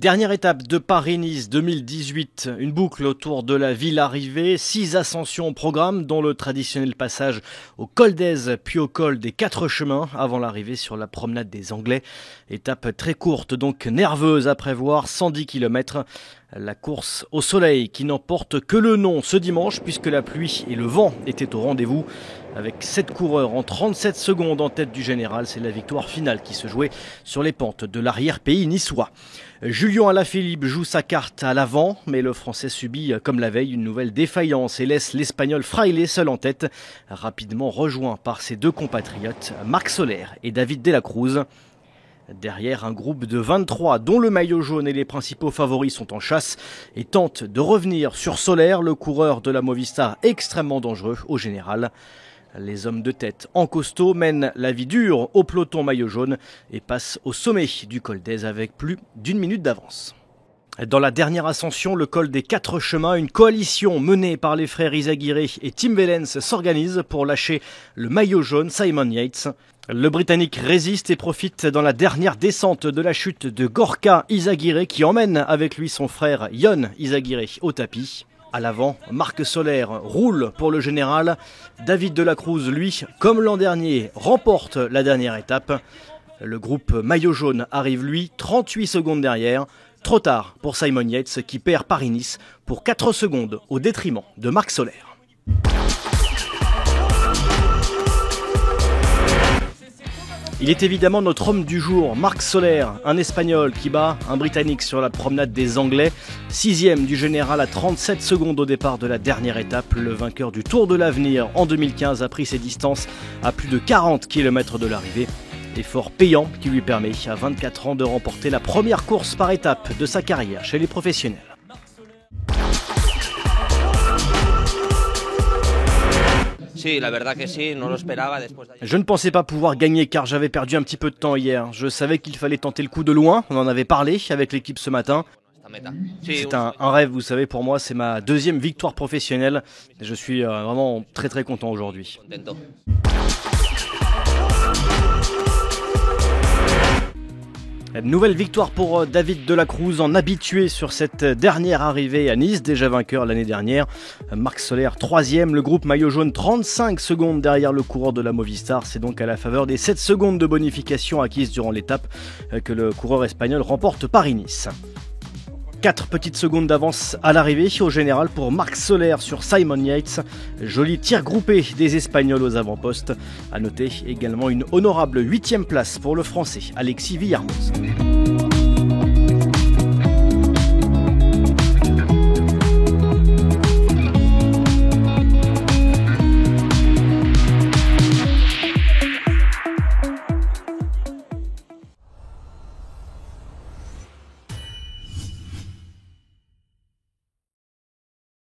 Dernière étape de Paris-Nice 2018, une boucle autour de la ville arrivée, 6 ascensions au programme dont le traditionnel passage au col d'Èze puis au col des 4 chemins avant l'arrivée sur la promenade des Anglais. Étape très courte donc nerveuse à prévoir, 110 km. La course au soleil qui n'emporte que le nom ce dimanche puisque la pluie et le vent étaient au rendez-vous. Avec 7 coureurs en 37 secondes en tête du général, c'est la victoire finale qui se jouait sur les pentes de l'arrière-pays niçois. Julien Alaphilippe joue sa carte à l'avant, mais le Français subit comme la veille une nouvelle défaillance et laisse l'Espagnol Fraile seul en tête, rapidement rejoint par ses deux compatriotes Marc Soler et David de la Cruz. Derrière, un groupe de 23 dont le maillot jaune et les principaux favoris sont en chasse et tentent de revenir sur Soler, le coureur de la Movistar extrêmement dangereux au général. Les hommes de tête en costaud mènent la vie dure au peloton maillot jaune et passent au sommet du col d'Èze avec plus d'1 minute d'avance. Dans la dernière ascension, le col des 4 chemins, une coalition menée par les frères Izagirre et Tim Wellens s'organise pour lâcher le maillot jaune Simon Yates. Le Britannique résiste et profite dans la dernière descente de la chute de Gorka Izagirre qui emmène avec lui son frère Jon Izagirre au tapis. À l'avant, Marc Soler roule pour le général. David de la Cruz, lui, comme l'an dernier, remporte la dernière étape. Le groupe maillot jaune arrive, lui, 38 secondes derrière. Trop tard pour Simon Yates qui perd Paris-Nice pour 4 secondes au détriment de Marc Soler. Il est évidemment notre homme du jour, Marc Soler, un Espagnol qui bat un Britannique sur la promenade des Anglais. 6e du général à 37 secondes au départ de la dernière étape. Le vainqueur du Tour de l'Avenir en 2015 a pris ses distances à plus de 40 km de l'arrivée. Effort payant qui lui permet à 24 ans de remporter la première course par étape de sa carrière chez les professionnels. Je ne pensais pas pouvoir gagner car j'avais perdu un petit peu de temps hier. Je savais qu'il fallait tenter le coup de loin, on en avait parlé avec l'équipe ce matin. C'est un rêve, vous savez, pour moi c'est ma 2e victoire professionnelle. Et je suis vraiment très très content aujourd'hui. Nouvelle victoire pour David de la Cruz en habitué sur cette dernière arrivée à Nice, déjà vainqueur l'année dernière. Marc Soler 3e, le groupe maillot jaune 35 secondes derrière le coureur de la Movistar. C'est donc à la faveur des 7 secondes de bonification acquises durant l'étape que le coureur espagnol remporte Paris-Nice. 4 petites secondes d'avance à l'arrivée au général pour Marc Soler sur Simon Yates. Joli tir groupé des Espagnols aux avant-postes. À noter également une honorable 8e place pour le Français Alexis Villarmoz.